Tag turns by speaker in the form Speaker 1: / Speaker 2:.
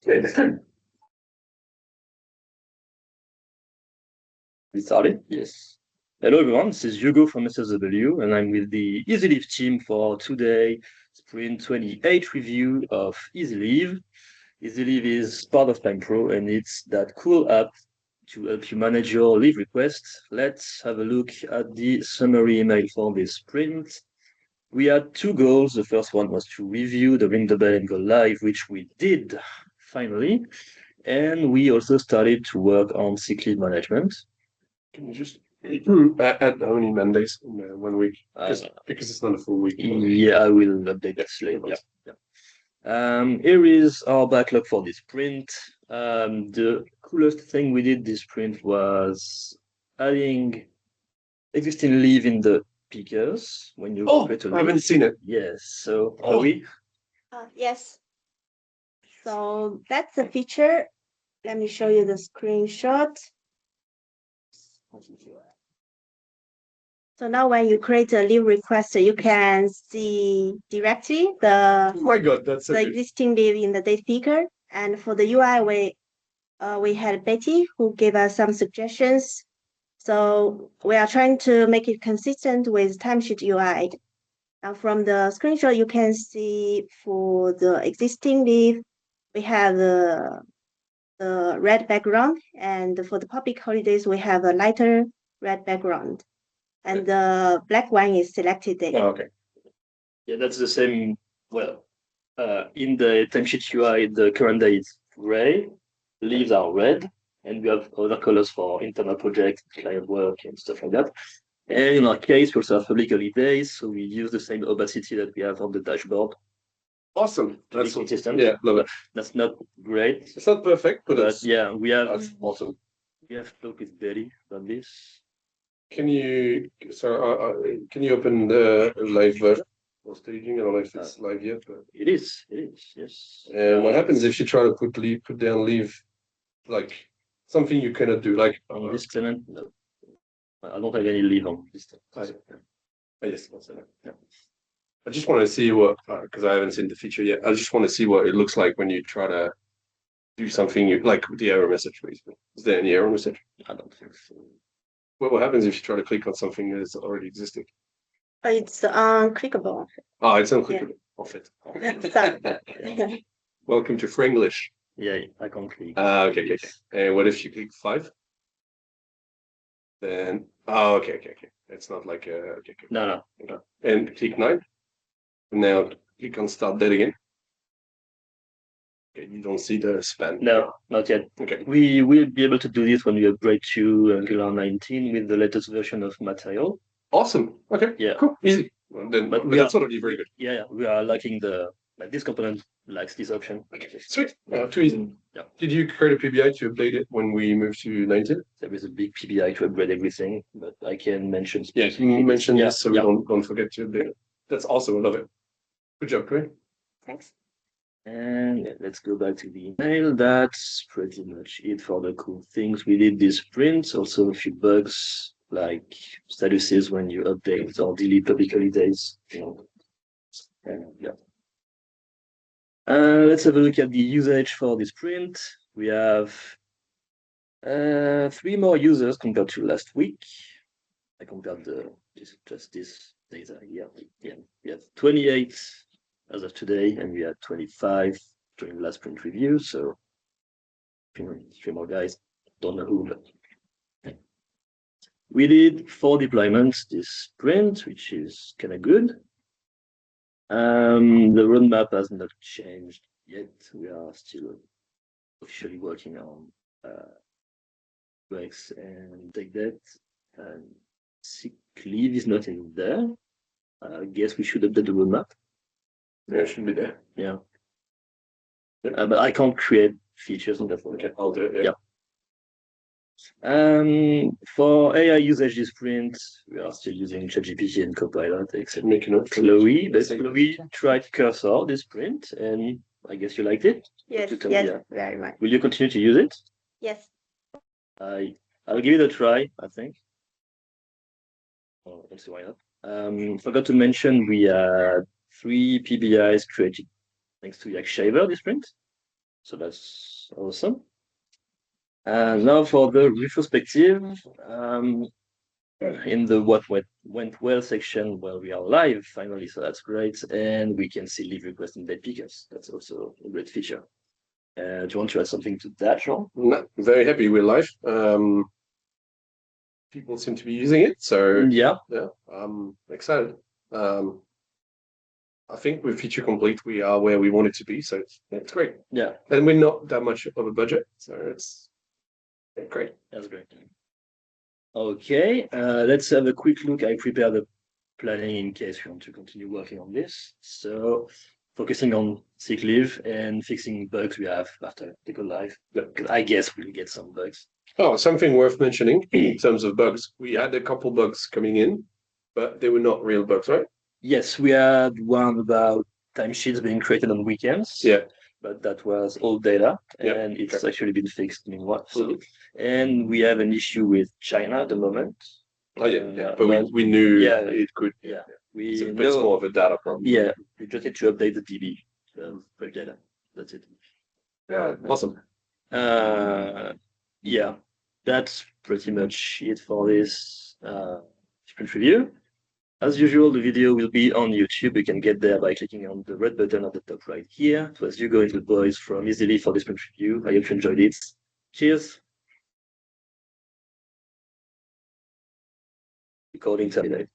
Speaker 1: We started? Yes. Hello everyone, this is Hugo from SSW and I'm with the EasyLeave team for today Sprint 28 review of EasyLeave. EasyLeave is part of TimePro and it's that cool app to help you manage your leave requests. Let's have a look at the summary email for this sprint. We had two goals. The first one was to review the ring the bell and go live, which we did finally. And we also started to work on sick leave management.
Speaker 2: Can you just add how many Mondays in 1 week? Because it's not a full week.
Speaker 1: Yeah, I will update that later. Here is our backlog for this sprint. The coolest thing we did this sprint was adding existing leave in the pickers when you create a leave.
Speaker 2: I haven't seen it.
Speaker 1: Yes, so are we?
Speaker 3: Yes. So that's the feature. Let me show you the screenshot. So now when you create a leave request, you can see directly the
Speaker 2: Oh my God, that's so
Speaker 3: the
Speaker 2: good.
Speaker 3: existing leave in the date picker. And for the UI, we had Betty who gave us some suggestions. So we are trying to make it consistent with timesheet UI. Now from the screenshot, you can see for the existing leave, we have the red background, and for the public holidays, we have a lighter red background. And the black one is selected date.
Speaker 2: Oh, okay.
Speaker 1: Yeah, that's the same. Well, in the timesheet UI, the current day is gray, leaves are red, and we have other colors for internal projects, client work, and stuff like that. And in our case, we also have public holidays, so we use the same opacity that we have on the dashboard.
Speaker 2: Awesome.
Speaker 1: That's consistent.
Speaker 2: Yeah, love it.
Speaker 1: That's not great.
Speaker 2: It's not perfect, but it's
Speaker 1: yeah, we have
Speaker 2: that's awesome.
Speaker 1: We have talked with Betty about this.
Speaker 2: Can you open the live version or staging? I don't know if it's live yet, but
Speaker 1: It is, yes.
Speaker 2: and what happens if you try to put down leave, like something you cannot do, like
Speaker 1: On this tenant? No. I don't have any leave on this tenant.
Speaker 2: yes, yeah. I just want to see what, because I haven't seen the feature yet. I just want to see what it looks like when you try to do something like the error message, basically. Is there any error message?
Speaker 1: I don't think so.
Speaker 2: Well, what happens if you try to click on something that's already existing?
Speaker 3: It's unclickable.
Speaker 2: Oh, it's unclickable. Off it.
Speaker 3: Sorry.
Speaker 2: Welcome to Franglish.
Speaker 1: Yeah, I can't click.
Speaker 2: Okay. And what if you click 5? Then, okay. It's not like okay.
Speaker 1: No.
Speaker 2: And click 9. Now click on start date again. Okay, you don't see the span.
Speaker 1: No, not yet.
Speaker 2: Okay.
Speaker 1: We will be able to do this when we upgrade to Angular 19 with the latest version of Material.
Speaker 2: Awesome. Okay.
Speaker 1: Yeah.
Speaker 2: Cool. Easy. Well, then,
Speaker 1: But
Speaker 2: that's already very good.
Speaker 1: Yeah, we are liking this component likes this option.
Speaker 2: Okay. Sweet. Too easy.
Speaker 1: Yeah.
Speaker 2: Did you create a PBI to update it when we move to 19?
Speaker 1: There is a big PBI to upgrade everything, but I can mention.
Speaker 2: Yes, you mentioned this, so we
Speaker 1: yeah.
Speaker 2: don't forget to update it. That's awesome. I love it. Good job, Chloe.
Speaker 3: Thanks.
Speaker 1: And let's go back to the email. That's pretty much it for the cool things we did this sprint. Also a few bugs like statuses when you update or delete public holidays. Yeah. Let's have a look at the usage for this sprint. We have 3 more users compared to last week. I compared just this data. Yeah. We have 28 as of today, and we had 25 during the last sprint review. So 3 more guys. Don't know who, but we did 4 deployments this sprint, which is kind of good. The roadmap has not changed yet. We are still officially working on breaks and take that. And sick leave is not in there. I guess we should update the roadmap.
Speaker 2: Yeah, it should be there.
Speaker 1: Yeah. But I can't create features on that one.
Speaker 2: Okay, I'll do it. Yeah.
Speaker 1: For AI usage this sprint, we are still using ChatGPT and Copilot, except
Speaker 2: Make a note.
Speaker 1: Chloe. But Chloe tried Cursor this sprint, and I guess you liked it.
Speaker 3: Yes, very much.
Speaker 1: Will you continue to use it?
Speaker 3: Yes.
Speaker 1: I'll give it a try, I think. Oh, let's see why not. Forgot to mention we had 3 PBIs created thanks to Yak Shaver this sprint. So that's awesome. And now for the retrospective, in the what went well section, well, we are live finally, so that's great. And we can see leave request and date pickers. That's also a great feature. Do you want to add something to that, Jean?
Speaker 2: No, very happy we're live. People seem to be using it, so
Speaker 1: Yeah,
Speaker 2: I'm excited. I think with feature complete, we are where we wanted to be, so it's great.
Speaker 1: yeah,
Speaker 2: And we're not that much of a budget, so it's great.
Speaker 1: that's great. Okay, let's have a quick look. I prepared the planning in case you want to continue working on this. So focusing on sick leave and fixing bugs we have after they go live. Because I guess we'll get some bugs.
Speaker 2: Oh, something worth mentioning in terms of bugs. We had a couple bugs coming in, but they were not real bugs, right?
Speaker 1: Yes, we had one about timesheets being created on weekends.
Speaker 2: Yeah.
Speaker 1: But that was old data,
Speaker 2: Yeah,
Speaker 1: and it's
Speaker 2: okay.
Speaker 1: actually been fixed meanwhile. So, and we have an issue with China at the moment.
Speaker 2: Oh yeah. But we knew it could.
Speaker 1: Yeah,
Speaker 2: It's more of a data problem.
Speaker 1: Yeah, we just need to update the DB for data. That's it.
Speaker 2: Yeah, awesome.
Speaker 1: Yeah, that's pretty much it for this sprint review. As usual, the video will be on YouTube. You can get there by clicking on the red button at the top right here. It was Hugo and the boys from EasyLeave for this sprint review. I hope you enjoyed it. Cheers. Recording terminated.